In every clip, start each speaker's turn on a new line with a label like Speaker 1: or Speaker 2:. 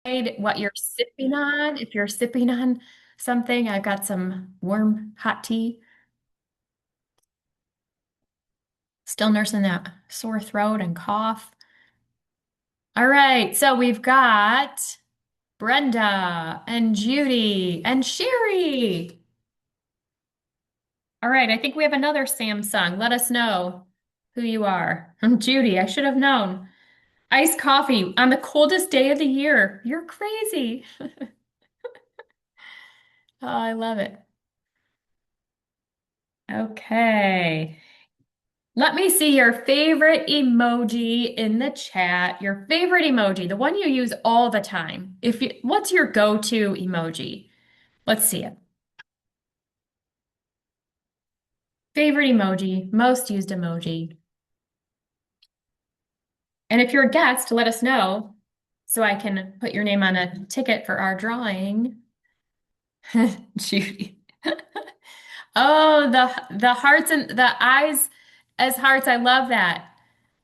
Speaker 1: What you're sipping on. If you're sipping on something, I've got some warm hot tea. Still nursing that sore throat and cough. All right, so we've got Brenda and Judy and Sherry. All right, I think we have another Samsung. Let us know who you are. I'm Judy. I should have known. Iced coffee on the coldest day of the year. You're crazy. Oh, I love it. Okay. Let me see your favorite emoji in the chat. Your favorite emoji, the one you use all the time. What's your go-to emoji? Let's see it. Favorite emoji, most used emoji. And if you're a guest, let us know so I can put your name on a ticket for our drawing. Judy. Oh, the hearts and the eyes as hearts. I love that.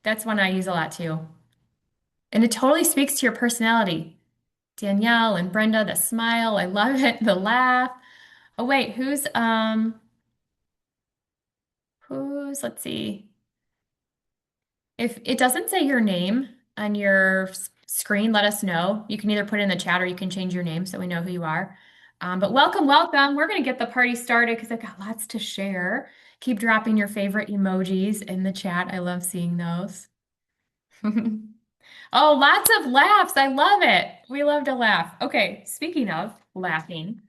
Speaker 1: That's one I use a lot too. And it totally speaks to your personality. Danielle and Brenda, the smile, I love it, the laugh. Oh wait, let's see. If it doesn't say your name on your screen, let us know. You can either put it in the chat or you can change your name so we know who you are. But welcome, welcome. We're going to get the party started because I've got lots to share. Keep dropping your favorite emojis in the chat. I love seeing those. Oh, lots of laughs. I love it. We love to laugh. Okay, speaking of laughing.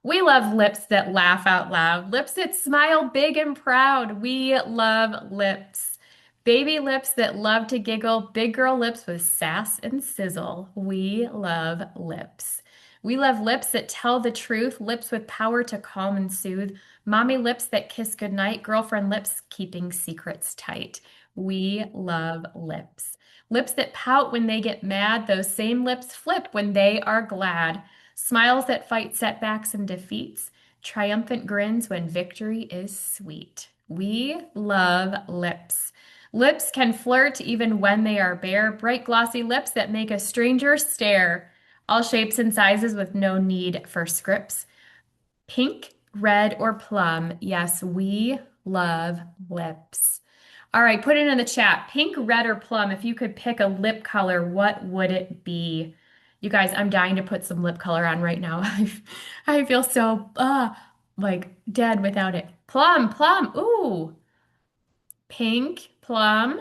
Speaker 1: We love lips that laugh out loud, lips that smile big and proud. We love lips. Baby lips that love to giggle, big girl lips with sass and sizzle. We love lips. We love lips that tell the truth, lips with power to calm and soothe, mommy lips that kiss goodnight, girlfriend lips keeping secrets tight. We love lips. Lips that pout when they get mad, those same lips flip when they are glad. Smiles that fight setbacks and defeats, triumphant grins when victory is sweet. We love lips. Lips can flirt even when they are bare, bright glossy lips that make a stranger stare. All shapes and sizes with no need for scripts. Pink, red, or plum. Yes, we love lips. All right, put it in the chat. Pink, red, or plum. If you could pick a lip color, what would it be? You guys, I'm dying to put some lip color on right now. I feel so like dead without it. Plum, plum. Ooh, pink, plum.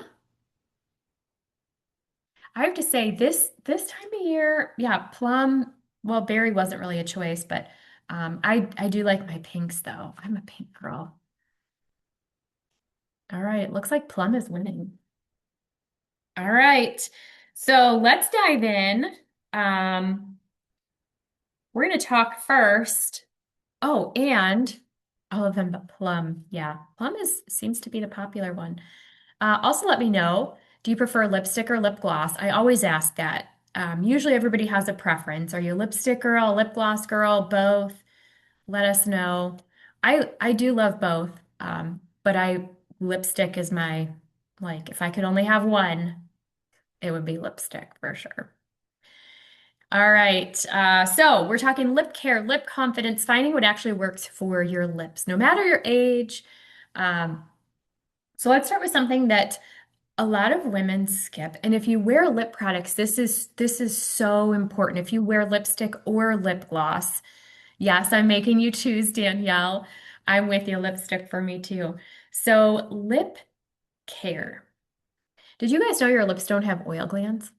Speaker 1: I have to say this time of year, yeah, plum. Well, berry wasn't really a choice, but I do like my pinks though. I'm a pink girl. All right, looks like plum is winning. All right, so let's dive in. Um, we're going to talk first. Oh, and all of them but plum. Yeah, plum is seems to be the popular one. Also, let me know, do you prefer lipstick or lip gloss? I always ask that. Usually everybody has a preference. Are you a lipstick girl, lip gloss girl, both? Let us know. I do love both, but I lipstick is my like if I could only have one, it would be lipstick for sure. All right, so we're talking lip care, lip confidence, finding what actually works for your lips, no matter your age. Um, so let's start with something that a lot of women skip. And if you wear lip products, this is so important. If you wear lipstick or lip gloss, yes, I'm making you choose, Danielle. I'm with you. Lipstick for me too. So, lip care. Did you guys know your lips don't have oil glands?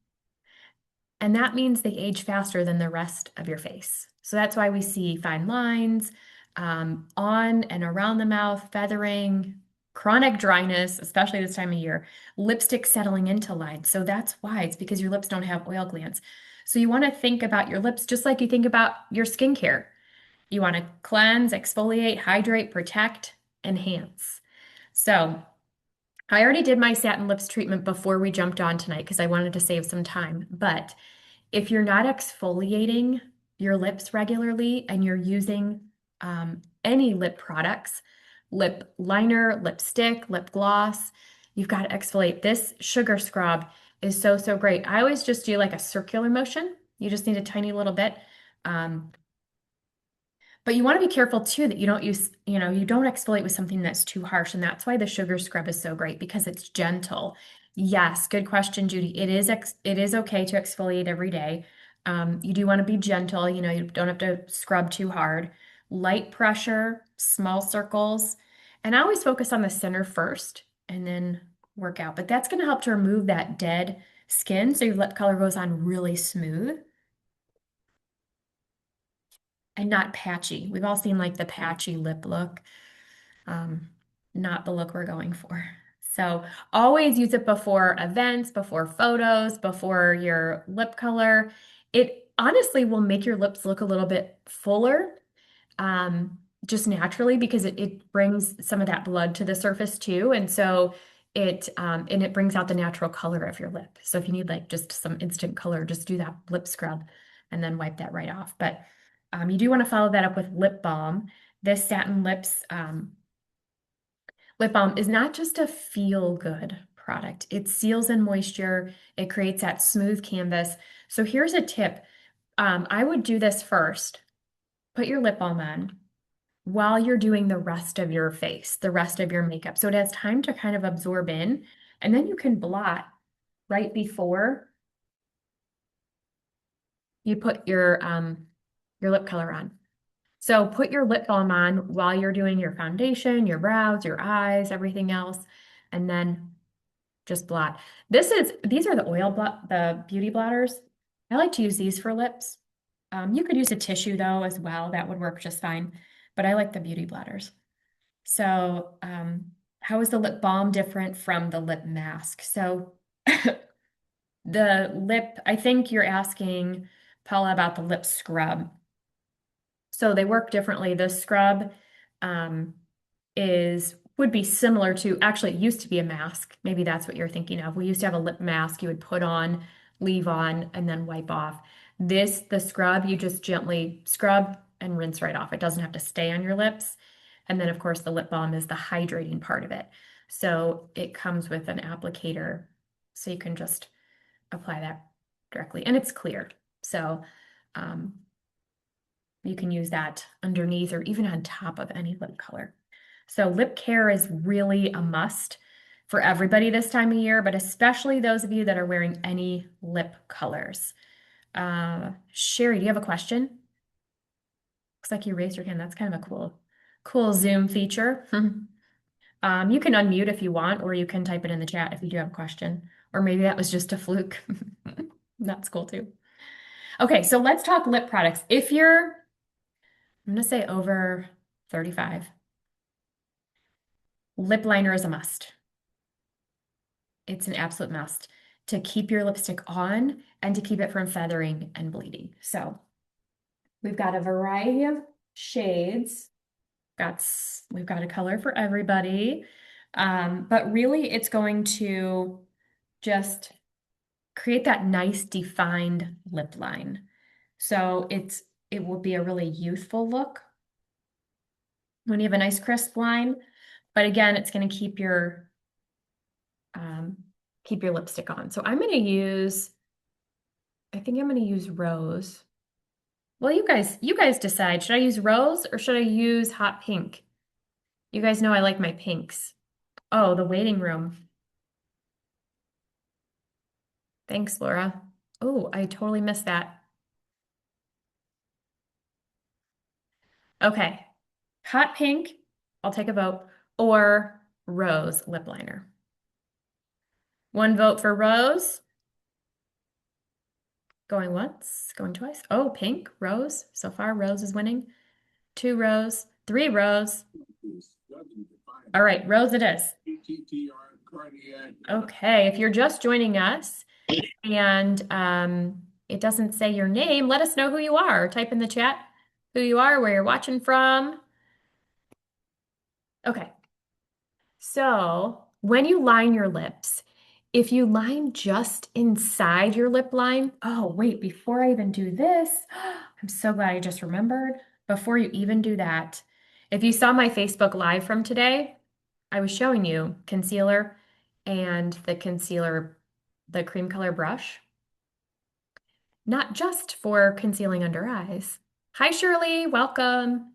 Speaker 1: And that means they age faster than the rest of your face. So that's why we see fine lines on and around the mouth, feathering, chronic dryness, especially this time of year, lipstick settling into lines. So that's why it's because your lips don't have oil glands. So you want to think about your lips just like you think about your skincare. You want to cleanse, exfoliate, hydrate, protect, enhance. So I already did my satin lips treatment before we jumped on tonight because I wanted to save some time. But if you're not exfoliating your lips regularly and you're using any lip products, lip liner, lipstick, lip gloss, you've got to exfoliate. This sugar scrub is so, so great. I always just do like a circular motion You just need a tiny little bit. Um, but you want to be careful too that you don't use, you don't exfoliate with something that's too harsh. And that's why the sugar scrub is so great because it's gentle. Yes, good question, Judy. It is okay to exfoliate every day. You do want to be gentle, you don't have to scrub too hard. Light pressure, small circles, and I always focus on the center first and then work out. But that's going to help to remove that dead skin so your lip color goes on really smooth and not patchy. We've all seen like the patchy lip look, um, not the look we're going for. So always use it before events, before photos, before your lip color. It honestly will make your lips look a little bit fuller, um, just naturally because it brings some of that blood to the surface too. And so it brings out the natural color of your lip. So if you need like just some instant color, just do that lip scrub and then wipe that right off. But you do want to follow that up with lip balm. This Satin Lips lip balm is not just a feel-good product. It seals in moisture. It creates that smooth canvas. So here's a tip. I would do this first. Put your lip balm on while you're doing the rest of your face, the rest of your makeup. So it has time to kind of absorb in, and then you can blot right before you put your lip color on. So put your lip balm on while you're doing your foundation, your brows, your eyes, everything else, and then just blot. These are the the beauty blotters. I like to use these for lips. You could use a tissue though as well. That would work just fine. But I like the beauty blotters. So, how is the lip balm different from the lip mask? So, I think you're asking Paula about the lip scrub. So they work differently. The scrub um, would be similar to, actually, it used to be a mask. Maybe that's what you're thinking of. We used to have a lip mask you would put on, leave on, and then wipe off. The scrub, you just gently scrub and rinse right off. It doesn't have to stay on your lips. And then, of course, the lip balm is the hydrating part of it. So it comes with an applicator, so you can just apply that directly, and it's clear. So um, you can use that underneath or even on top of any lip color. So lip care is really a must for everybody this time of year, but especially those of you that are wearing any lip colors. Sherry, do you have a question? Looks like you raised your hand. That's kind of a cool Zoom feature. You can unmute if you want, or you can type it in the chat if you do have a question. Or maybe that was just a fluke. That's cool too. Okay, so let's talk lip products. I'm going to say over 35, lip liner is a must. It's an absolute must to keep your lipstick on and to keep it from feathering and bleeding. So we've got a variety of shades. We've got a color for everybody. But really it's going to just create that nice defined lip line. So it will be a really youthful look when you have a nice crisp line. But again, it's going to um, keep your lipstick on. So I think I'm going to use Rose. Well, you guys decide. Should I use Rose or should I use Hot Pink? You guys know I like my pinks. Oh, the waiting room. Thanks, Laura. Oh, I totally missed that. Okay. Hot Pink, I'll take a vote, or Rose lip liner. One vote for Rose. Going once, going twice. Oh, Pink, Rose. So far, Rose is winning. Two Rose, three Rose. All right, Rose it is. Okay, if you're just joining us and it doesn't say your name, let us know who you are. Type in the chat who you are, where you're watching from. Okay, so when you line your lips, if you line just inside your lip line, oh, wait, before I even do this, I'm so glad I just remembered. Before you even do that, if you saw my Facebook Live from today, I was showing you concealer and the cream color brush. not just for concealing under eyes. Hi, Shirley, welcome.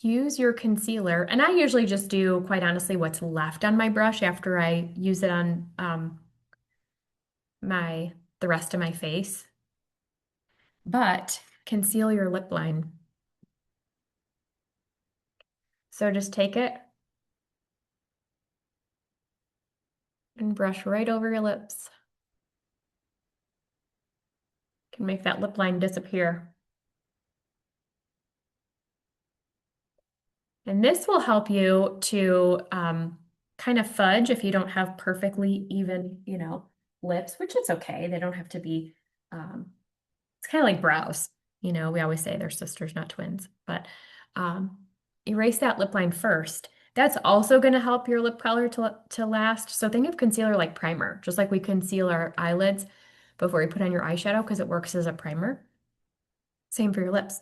Speaker 1: Use your concealer, and I usually just do, quite honestly, what's left on my brush after I use it on my the rest of my face. But conceal your lip line. So just take it and brush right over your lips. Can make that lip line disappear. And this will help you to kind of fudge if you don't have perfectly even, lips, which is okay. They don't have to be, it's kind of like brows. We always say they're sisters, not twins, but um, erase that lip line first. That's also going to help your lip color to last. So think of concealer like primer, just like we conceal our eyelids before we put on your eyeshadow because it works as a primer. Same for your lips.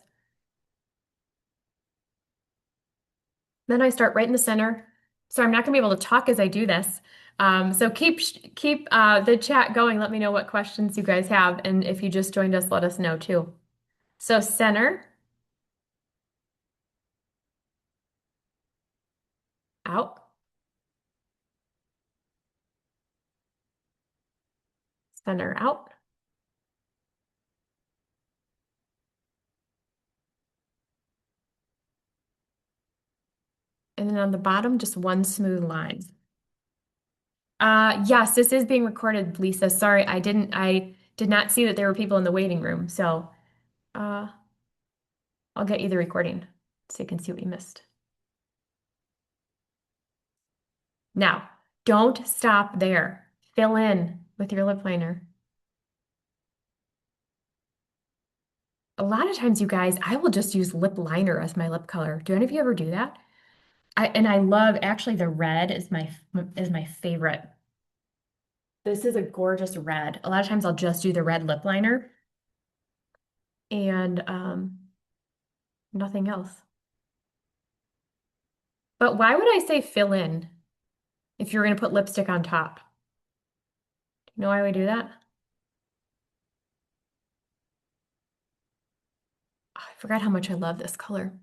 Speaker 1: Then I start right in the center. So I'm not going to be able to talk as I do this. So keep the chat going. Let me know what questions you guys have. And if you just joined us, let us know too. So center, out, center, out. And then on the bottom, just one smooth line. Yes, this is being recorded, Lisa. Sorry, I did not see that there were people in the waiting room. So uh, I'll get you the recording so you can see what you missed. Now, don't stop there. Fill in with your lip liner. A lot of times, you guys, I will just use lip liner as my lip color. Do any of you ever do that? I love actually the red is my favorite. This is a gorgeous red. A lot of times I'll just do the red lip liner and nothing else. But why would I say fill in if you're going to put lipstick on top? Do you know why we do that? Oh, I forgot how much I love this color.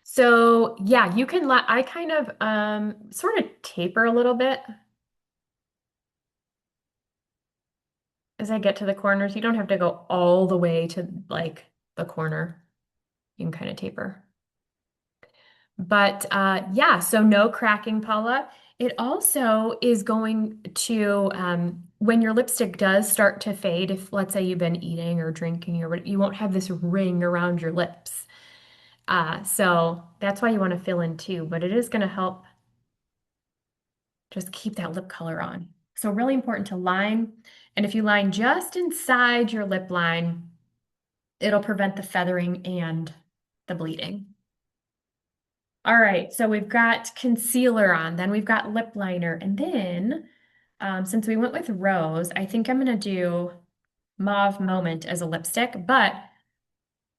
Speaker 1: So yeah, you can let I kind of sort of taper a little bit as I get to the corners. You don't have to go all the way to like the corner. You can kind of taper. But yeah, so no cracking, Paula. It also is going to, when your lipstick does start to fade, if let's say you've been eating or drinking or what, you won't have this ring around your lips. So that's why you want to fill in too, but it is going to help just keep that lip color on. So really important to line. And if you line just inside your lip line, it'll prevent the feathering and the bleeding. All right, so we've got concealer on, then we've got lip liner, and then since we went with rose, I think I'm gonna do Mauve Moment as a lipstick, but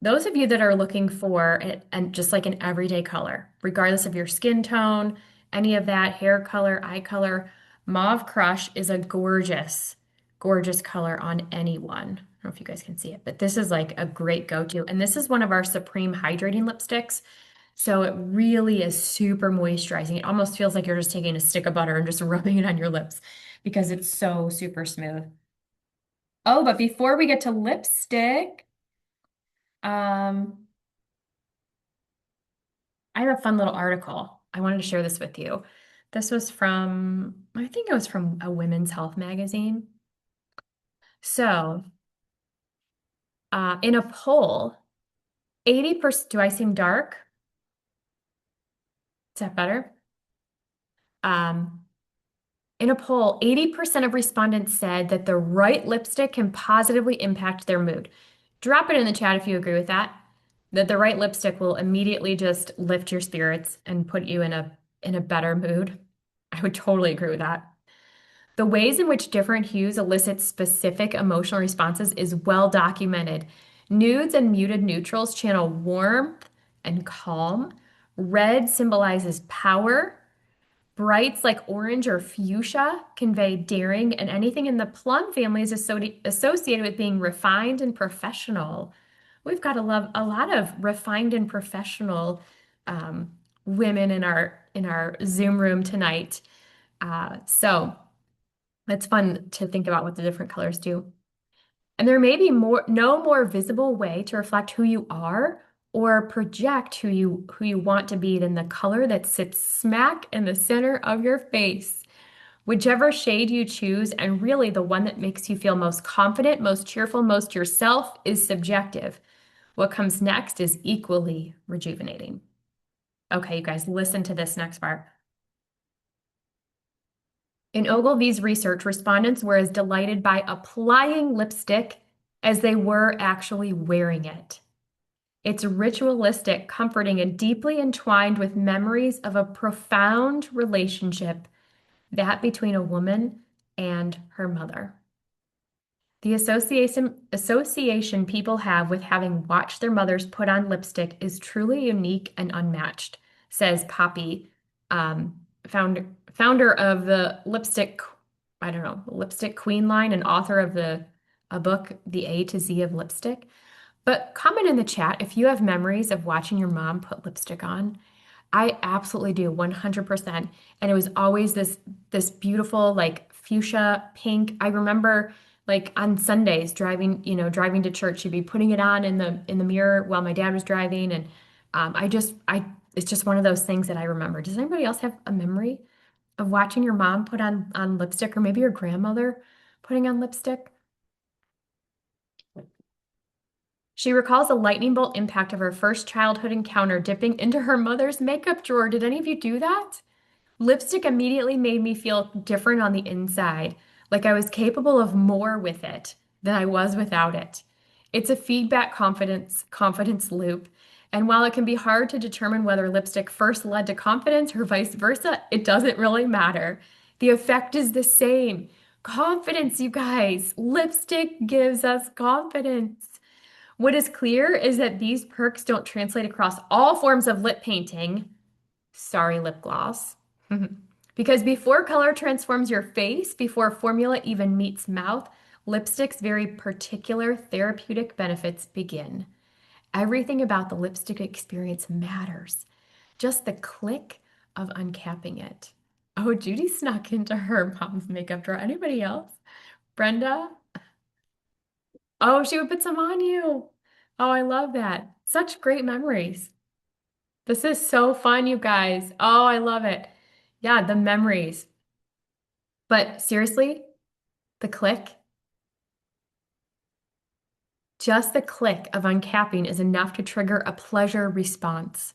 Speaker 1: those of you that are looking for it and just like an everyday color, regardless of your skin tone, any of that, hair color, eye color, Mauve Crush is a gorgeous, gorgeous color on anyone. I don't know if you guys can see it, but this is like a great go-to. And this is one of our Supreme Hydrating lipsticks. So it really is super moisturizing. It almost feels like you're just taking a stick of butter and just rubbing it on your lips because it's so super smooth. Oh, but before we get to lipstick, um, I have a fun little article. I wanted to share this with you. This was from, I think it was from a women's health magazine. So, in a poll, 80%, do I seem dark? Is that better? Um, In a poll, 80% of respondents said that the right lipstick can positively impact their mood. Drop it in the chat if you agree with that. That the right lipstick will immediately just lift your spirits and put you in a better mood. I would totally agree with that. The ways in which different hues elicit specific emotional responses is well documented. Nudes and muted neutrals channel warmth and calm. Red symbolizes power. Brights like orange or fuchsia convey daring, and anything in the plum family is associated with being refined and professional. We've got a lot of refined and professional um, women in our Zoom room tonight. So it's fun to think about what the different colors do. And there may be no more visible way to reflect who you are or project who you want to be than the color that sits smack in the center of your face. Whichever shade you choose, and really the one that makes you feel most confident, most cheerful, most yourself, is subjective. What comes next is equally rejuvenating. Okay, you guys, listen to this next part. In Ogilvy's research, respondents were as delighted by applying lipstick as they were actually wearing it. It's ritualistic, comforting, and deeply entwined with memories of a profound relationship, that between a woman and her mother. The association people have with having watched their mothers put on lipstick is truly unique and unmatched, says Poppy, um, founder of the lipstick, I don't know, lipstick queen line and author of a book, The A to Z of Lipstick. But comment in the chat if you have memories of watching your mom put lipstick on. I absolutely do, 100%. And it was always this beautiful like fuchsia pink. I remember like on Sundays driving to church, she'd be putting it on in the mirror while my dad was driving. And I it's just one of those things that I remember. Does anybody else have a memory of watching your mom put on lipstick, or maybe your grandmother putting on lipstick? She recalls a lightning bolt impact of her first childhood encounter dipping into her mother's makeup drawer. Did any of you do that? Lipstick immediately made me feel different on the inside, like I was capable of more with it than I was without it. It's a feedback confidence loop. And while it can be hard to determine whether lipstick first led to confidence or vice versa, it doesn't really matter. The effect is the same. Confidence, you guys. Lipstick gives us confidence. What is clear is that these perks don't translate across all forms of lip painting. Sorry, lip gloss. Because before color transforms your face, before formula even meets mouth, lipstick's very particular therapeutic benefits begin. Everything about the lipstick experience matters. Just the click of uncapping it. Oh, Judy snuck into her mom's makeup drawer. Anybody else? Brenda? Oh, she would put some on you. Oh, I love that. Such great memories. This is so fun, you guys. Oh, I love it. Yeah, the memories. But seriously, the click, just the click of uncapping is enough to trigger a pleasure response.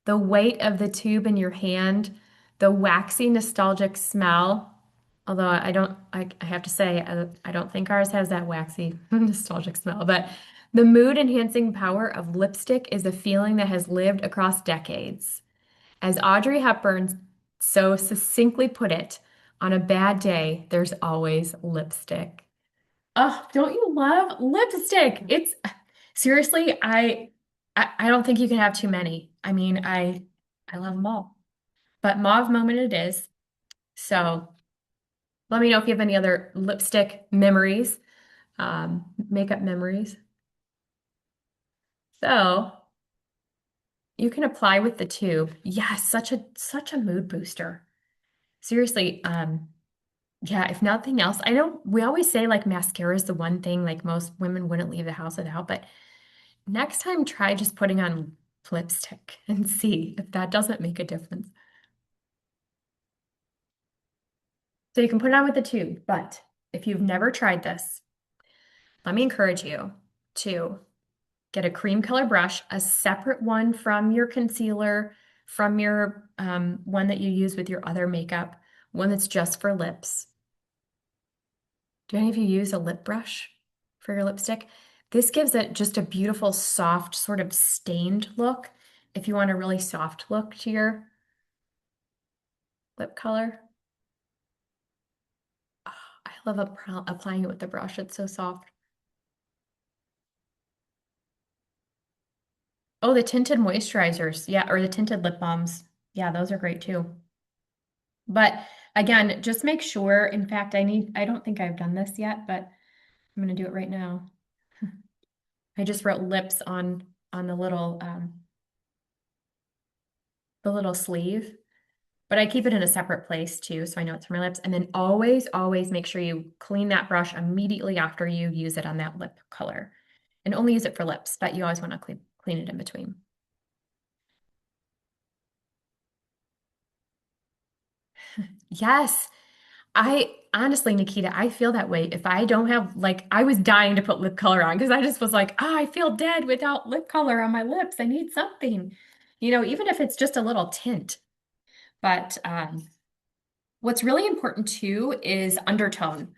Speaker 1: The weight of the tube in your hand, the waxy, nostalgic smell. Although I have to say, I don't think ours has that waxy, nostalgic smell, but the mood enhancing power of lipstick is a feeling that has lived across decades. As Audrey Hepburn so succinctly put it, on a bad day, there's always lipstick. Oh, don't you love lipstick? It's seriously, I don't think you can have too many. I mean, I love them all. But Mauve Moment it is. So let me know if you have any other lipstick memories, makeup memories. So you can apply with the tube. Yes, such a mood booster. Seriously, yeah, if nothing else, I know we always say like mascara is the one thing like most women wouldn't leave the house without, but next time try just putting on lipstick and see if that doesn't make a difference. So you can put it on with the tube, but if you've never tried this, let me encourage you to get a cream color brush, a separate one from your concealer, from your one that you use with your other makeup, one that's just for lips. Do any of you use a lip brush for your lipstick? This gives it just a beautiful, soft, sort of stained look if you want a really soft look to your lip color. Oh, I love applying it with the brush. It's so soft. Oh, the tinted moisturizers. Yeah, or the tinted lip balms. Yeah, those are great too. But again, just make sure, in fact, I don't think I've done this yet, but I'm going to do it right now. I just wrote lips on the little sleeve, but I keep it in a separate place too, so I know it's for my lips. And then always, always make sure you clean that brush immediately after you use it on that lip color. And only use it for lips, but you always want to clean it in between. Yes. I honestly, Nikita, I feel that way. If I don't have, like, I was dying to put lip color on because I just was like, oh, I feel dead without lip color on my lips. I need something, even if it's just a little tint. But what's really important too is undertone.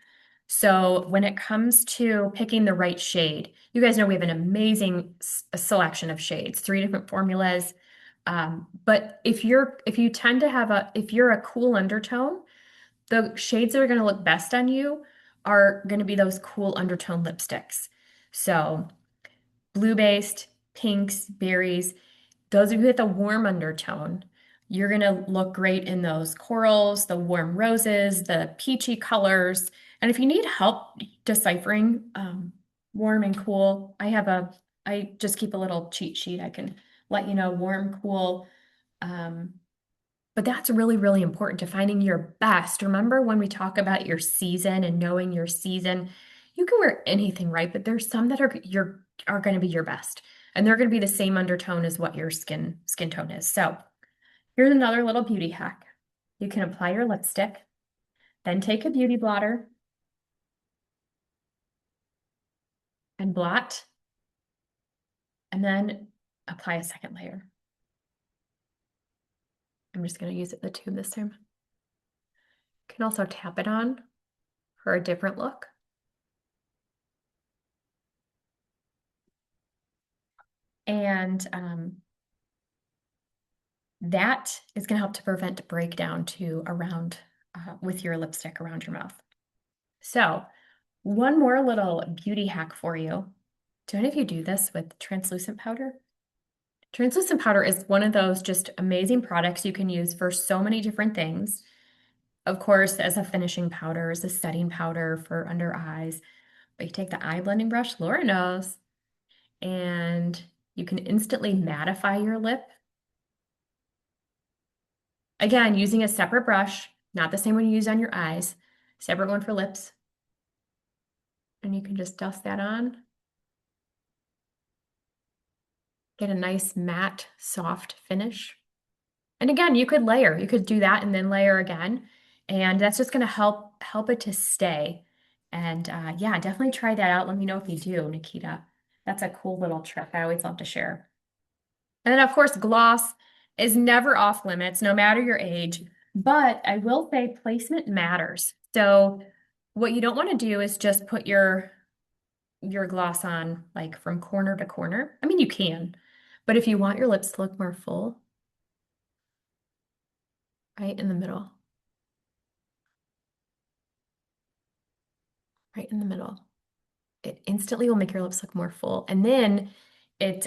Speaker 1: So when it comes to picking the right shade, you guys know we have an amazing selection of shades, three different formulas. But if you tend to have if you're a cool undertone, the shades that are going to look best on you are going to be those cool undertone lipsticks. So blue-based, pinks, berries, those of you with a warm undertone, you're going to look great in those corals, the warm roses, the peachy colors. And if you need help deciphering warm and cool, I just keep a little cheat sheet. I can let you know warm, cool, um, but that's really, really important to finding your best. Remember when we talk about your season and knowing your season, you can wear anything, right? But there's some that are going to be your best. And they're going to be the same undertone as what your skin tone is. So here's another little beauty hack. You can apply your lipstick, then take a beauty blotter and blot, and then apply a second layer. I'm just going to use it the tube this time. You can also tap it on for a different look. And that is going to help to prevent breakdown to around with your lipstick around your mouth. So one more little beauty hack for you. Do any of you do this with translucent powder? Translucent powder is one of those just amazing products you can use for so many different things. Of course, as a finishing powder, as a setting powder for under eyes. But you take the eye blending brush, Laura knows, and you can instantly mattify your lip. Again, using a separate brush, not the same one you use on your eyes, separate one for lips. And you can just dust that on. Get a nice matte, soft finish. And again, you could layer. You could do that and then layer again. And that's just going to help it to stay. And yeah, definitely try that out. Let me know if you do, Nikita. That's a cool little trick I always love to share. And then, of course, gloss is never off limits, no matter your age. But I will say placement matters. So what you don't want to do is just put your gloss on like from corner to corner. I mean, you can, but if you want your lips to look more full, right in the middle, right in the middle, it instantly will make your lips look more full. And then it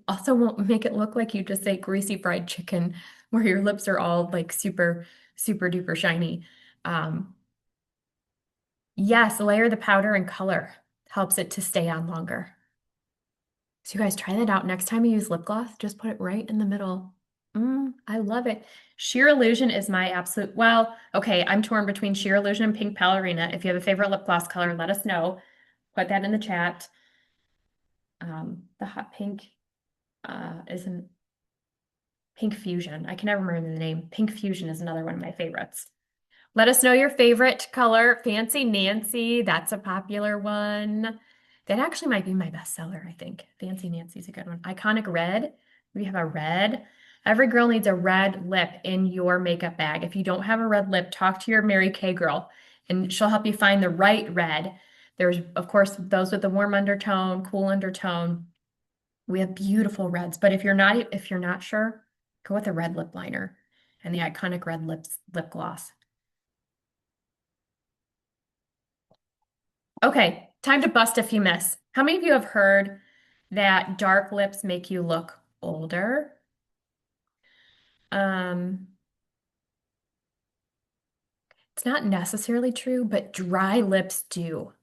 Speaker 1: also won't make it look like you just ate greasy fried chicken where your lips are all like super, super duper shiny. Um, yes, layer the powder and color helps it to stay on longer. So you guys try that out. Next time you use lip gloss, just put it right in the middle. I love it. Sheer Illusion is my absolute, well, okay, I'm torn between Sheer Illusion and Pink Ballerina. If you have a favorite lip gloss color, let us know. Put that in the chat. The hot pink isn't Pink Fusion. I can never remember the name. Pink Fusion is another one of my favorites. Let us know your favorite color. Fancy Nancy, that's a popular one. That actually might be my bestseller, I think. Fancy Nancy's a good one. Iconic Red. We have a red. Every girl needs a red lip in your makeup bag. If you don't have a red lip, talk to your Mary Kay girl, and she'll help you find the right red. There's, of course, those with the warm undertone, cool undertone. We have beautiful reds, but if you're not sure, go with a red lip liner and the Iconic Red lip gloss. Okay, time to bust a few myths. How many of you have heard that dark lips make you look older? Um, It's not necessarily true, but dry lips do.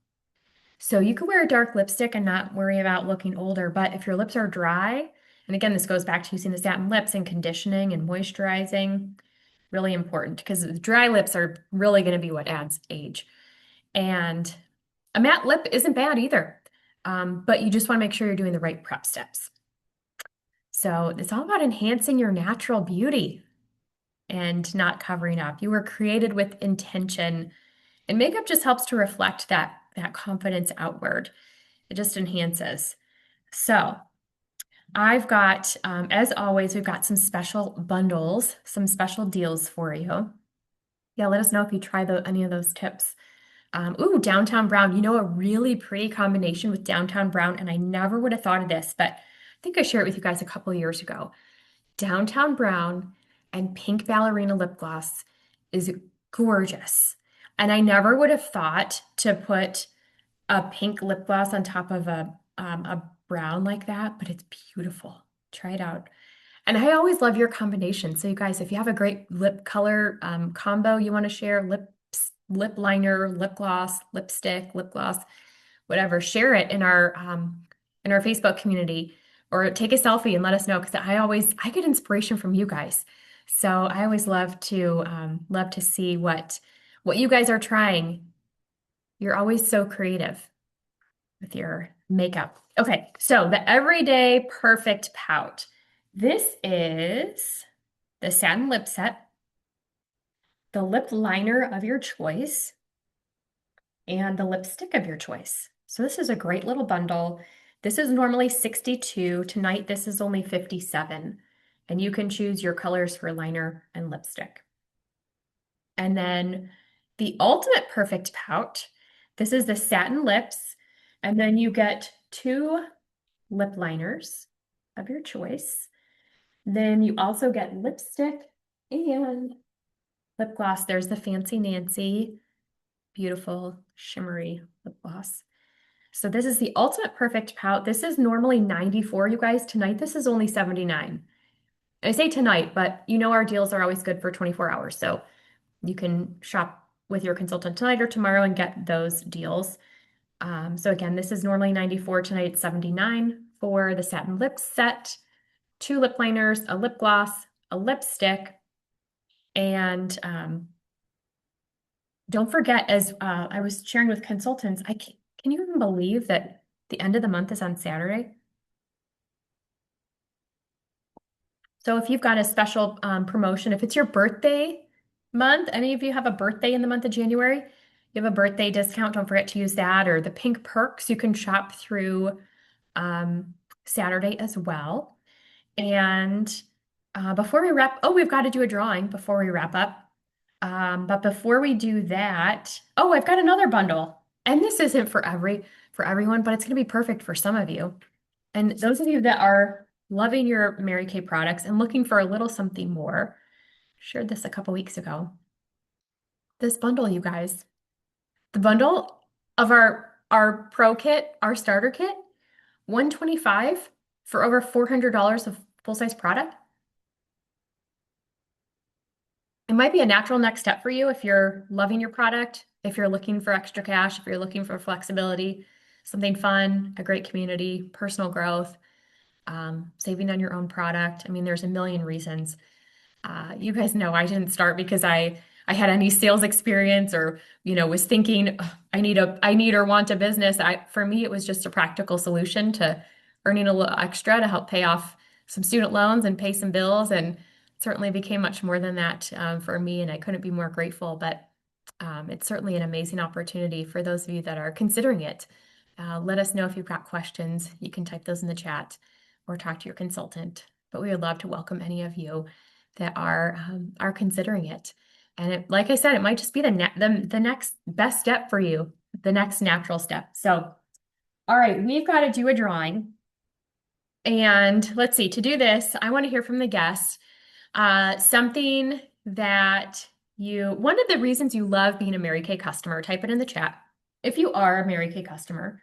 Speaker 1: So you could wear a dark lipstick and not worry about looking older, but if your lips are dry, and again, this goes back to using the satin lips and conditioning and moisturizing, really important because dry lips are really going to be what adds age. And a matte lip isn't bad either, but you just want to make sure you're doing the right prep steps. So it's all about enhancing your natural beauty and not covering up. You were created with intention, and makeup just helps to reflect that confidence outward. It just enhances. So I've got, as always, we've got some special bundles, some special deals for you. Yeah, let us know if you try any of those tips. Ooh, Downtown Brown. You know, a really pretty combination with Downtown Brown, and I never would have thought of this, but I think I shared it with you guys a couple of years ago. Downtown Brown and Pink Ballerina lip gloss is gorgeous. And I never would have thought to put a pink lip gloss on top of a brown like that, but it's beautiful. Try it out. And I always love your combination. So you guys, if you have a great lip color combo you want to share, lip liner, lip gloss, lipstick, lip gloss, whatever, share it in our Facebook community or take a selfie and let us know because I get inspiration from you guys. So I always love to see what you guys are trying. You're always so creative with your makeup. Okay, so the Everyday Perfect Pout. This is the satin lip set, the lip liner of your choice, and the lipstick of your choice. So this is a great little bundle. This is normally 62. Tonight, this is only 57. And you can choose your colors for liner and lipstick. And then the Ultimate Perfect Pout. This is the satin lips. And then you get two lip liners of your choice. Then you also get lipstick and lip gloss. There's the Fancy Nancy, beautiful shimmery lip gloss. So this is the Ultimate Perfect Pout. This is normally 94, you guys. Tonight, this is only 79. I say tonight, but you know our deals are always good for 24 hours. So you can shop with your consultant tonight or tomorrow and get those deals. So again, this is normally 94. Tonight, it's 79 for the satin lip set, two lip liners, a lip gloss, a lipstick, and don't forget, as I was sharing with consultants, can you even believe that the end of the month is on Saturday? So if you've got a special promotion, if it's your birthday month, any of you have a birthday in the month of January, you have a birthday discount, don't forget to use that, or the pink perks, you can shop through Saturday as well. And before we wrap, oh, we've got to do a drawing before we wrap up. But before we do that, oh, I've got another bundle. And this isn't for everyone, but it's going to be perfect for some of you. And those of you that are loving your Mary Kay products and looking for a little something more, shared this a couple weeks ago. This bundle, you guys, the bundle of our pro kit, our starter kit, 125 for over $400 of full-size product. It might be a natural next step for you if you're loving your product, if you're looking for extra cash, if you're looking for flexibility, something fun, a great community, personal growth, saving on your own product. I mean, there's a million reasons. You guys know I didn't start because I had any sales experience or, was thinking "Ugh, I need or want a business." For me, it was just a practical solution to earning a little extra to help pay off some student loans and pay some bills. And certainly became much more than that for me. And I couldn't be more grateful, but it's certainly an amazing opportunity for those of you that are considering it. Let us know if you've got questions. You can type those in the chat or talk to your consultant. But we would love to welcome any of you that are considering it. And like I said, it might just be the next best step for you, the next natural step. So, all right, we've got to do a drawing. And let's see, to do this, I want to hear from the guests something that one of the reasons you love being a Mary Kay customer, type it in the chat if you are a Mary Kay customer.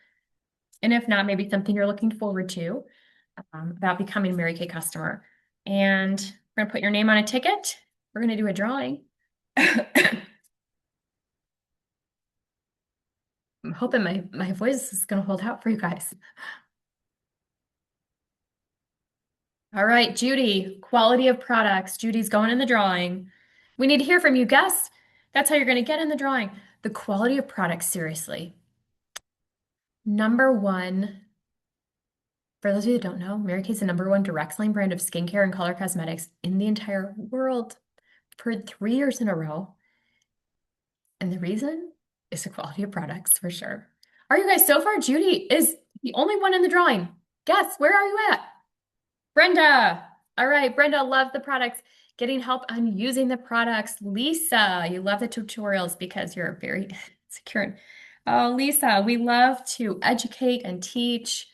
Speaker 1: And if not, maybe something you're looking forward to about becoming a Mary Kay customer. And we're going to put your name on a ticket. We're going to do a drawing. I'm hoping my voice is going to hold out for you guys. All right, Judy, quality of products. Judy's going in the drawing. We need to hear from you. Guess that's how you're going to get in the drawing. The quality of products, seriously. Number one, for those of you that don't know, Mary Kay's the number one direct selling brand of skincare and color cosmetics in the entire world for 3 years in a row. And the reason is the quality of products for sure. Are you guys so far? Judy is the only one in the drawing. Guess, where are you at? Brenda. All right, Brenda, love the products. Getting help on using the products. Lisa, you love the tutorials because you're very secure. Oh, Lisa, we love to educate and teach.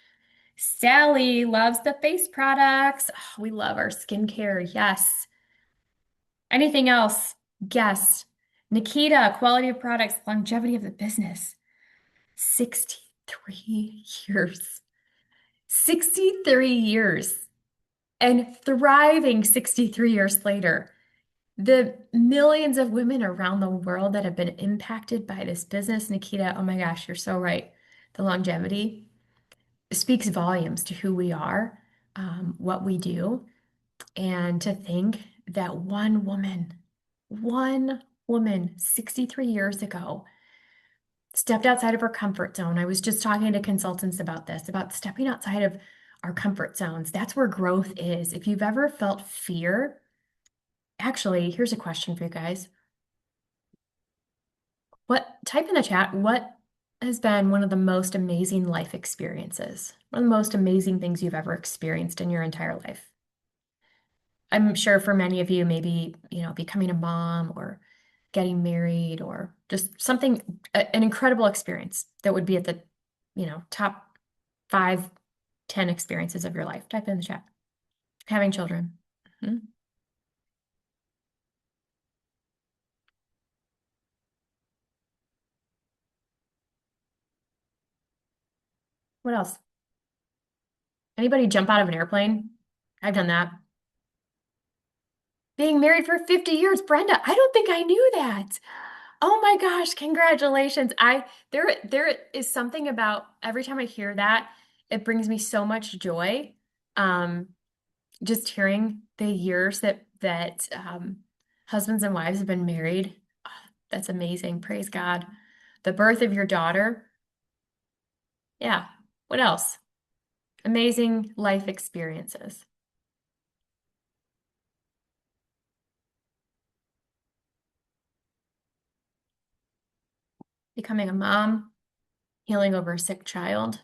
Speaker 1: Sally loves the face products. Oh, we love our skincare. Yes. Anything else? Guess. Nikita, quality of products, longevity of the business. 63 years. 63 years. And thriving 63 years later. The millions of women around the world that have been impacted by this business, Nikita, oh my gosh, you're so right. The longevity speaks volumes to who we are, what we do, and to think that one woman 63 years ago stepped outside of her comfort zone. I was just talking to consultants about this, about stepping outside of our comfort zones. That's where growth is. If you've ever felt fear, actually, here's a question for you guys. Type in the chat, what has been one of the most amazing life experiences? One of the most amazing things you've ever experienced in your entire life? I'm sure for many of you, maybe, becoming a mom or getting married or just something, an incredible experience that would be at the, top 5, 10 experiences of your life. Type in the chat. Having children. Mhm. What else? Anybody jump out of an airplane? I've done that. Being married for 50 years, Brenda, I don't think I knew that. Oh my gosh, congratulations. There is something about every time I hear that, it brings me so much joy. Um, just hearing the years that husbands and wives have been married. Oh, that's amazing. Praise God. The birth of your daughter. Yeah. What else? Amazing life experiences. Becoming a mom, healing over a sick child.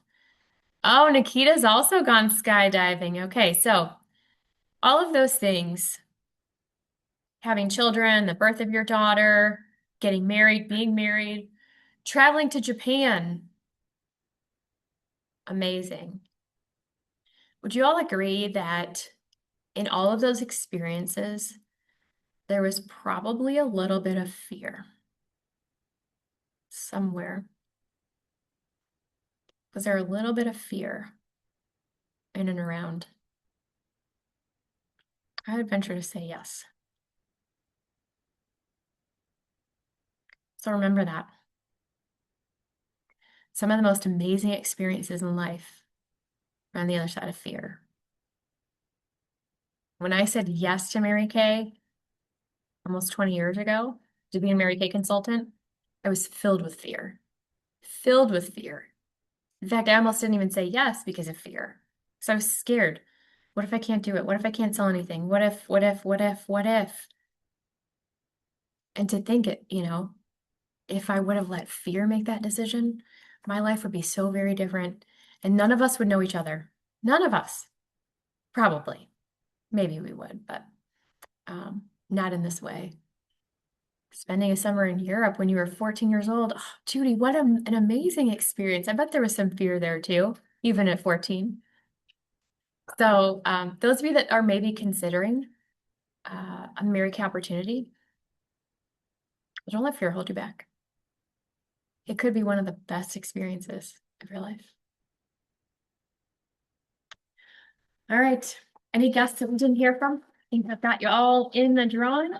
Speaker 1: Oh, Nikita's also gone skydiving. Okay, so all of those things, having children, the birth of your daughter, getting married, being married, traveling to Japan, amazing. Would you all agree that in all of those experiences, there was probably a little bit of fear somewhere? Was there a little bit of fear in and around? I would venture to say yes. So remember that. Some of the most amazing experiences in life are on the other side of fear. When I said yes to Mary Kay almost 20 years ago to be a Mary Kay consultant, I was filled with fear. Filled with fear. In fact, I almost didn't even say yes because of fear. Because I was scared. What if I can't do it? What if I can't sell anything? What if? And to think it, if I would have let fear make that decision, my life would be so very different. And none of us would know each other. None of us. Probably. Maybe we would, but not in this way. Spending a summer in Europe when you were 14 years old. Oh, Judy, what an amazing experience. I bet there was some fear there too, even at 14. So those of you that are maybe considering a Mary Kay opportunity, don't let fear hold you back. It could be one of the best experiences of your life. All right. Any guests that we didn't hear from? I think I've got you all in the drawing.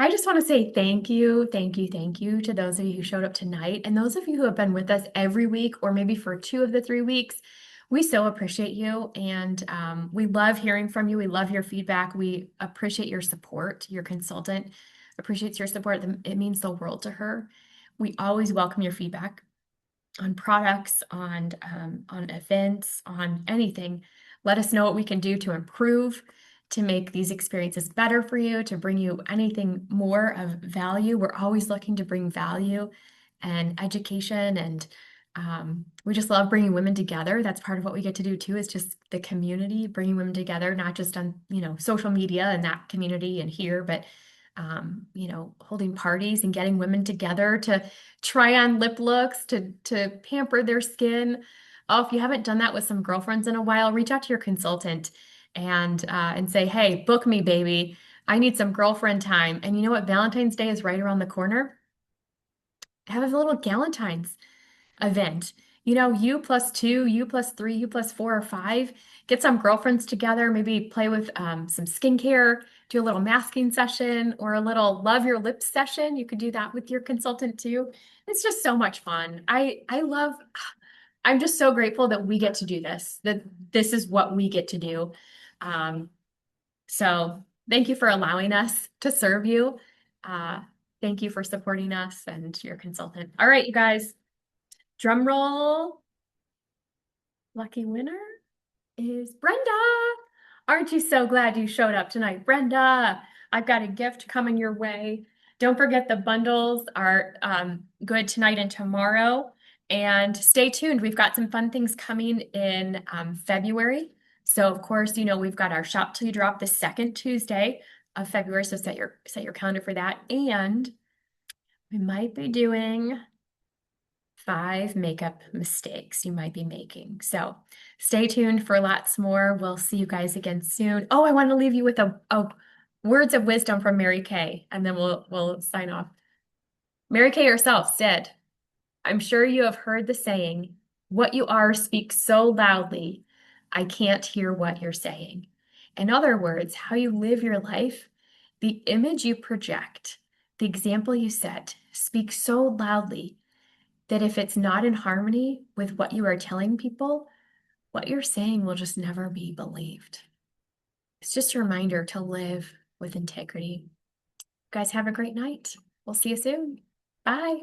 Speaker 1: I just want to say thank you, thank you, thank you to those of you who showed up tonight and those of you who have been with us every week or maybe for 2 of the 3 weeks. We so appreciate you and we love hearing from you. We love your feedback. We appreciate your support. Your consultant appreciates your support. It means the world to her. We always welcome your feedback on products, on events, on anything. Let us know what we can do to improve, to make these experiences better for you, to bring you anything more of value. We're always looking to bring value and education, and we just love bringing women together. That's part of what we get to do too, is just the community, bringing women together, not just on, social media and that community and here, but holding parties and getting women together to try on lip looks, to pamper their skin. Oh, if you haven't done that with some girlfriends in a while, reach out to your consultant and say, hey, book me, baby. I need some girlfriend time. And you know what? Valentine's Day is right around the corner. Have a little Galentine's event. You plus two, you plus three, you plus 4 or 5. Get some girlfriends together, maybe play with some skincare, do a little masking session or a little love your lips session. You could do that with your consultant too. It's just so much fun. I'm just so grateful that we get to do this, that this is what we get to do. Um, so thank you for allowing us to serve you. Uh, thank you for supporting us and your consultant. All right, you guys. Drum roll. Lucky winner is Brenda. Aren't you so glad you showed up tonight, Brenda? I've got a gift coming your way. Don't forget the bundles are good tonight and tomorrow. And stay tuned. We've got some fun things coming in February. So of course, we've got our shop till you drop the second Tuesday of February. So set your calendar for that. And we might be doing 5 makeup mistakes you might be making. So stay tuned for lots more. We'll see you guys again soon. Oh, I want to leave you with a words of wisdom from Mary Kay, and then we'll sign off. Mary Kay herself said, I'm sure you have heard the saying, what you are speaks so loudly, I can't hear what you're saying. In other words, how you live your life, the image you project, the example you set speaks so loudly that if it's not in harmony with what you are telling people, what you're saying will just never be believed. It's just a reminder to live with integrity. You guys have a great night. We'll see you soon. Bye.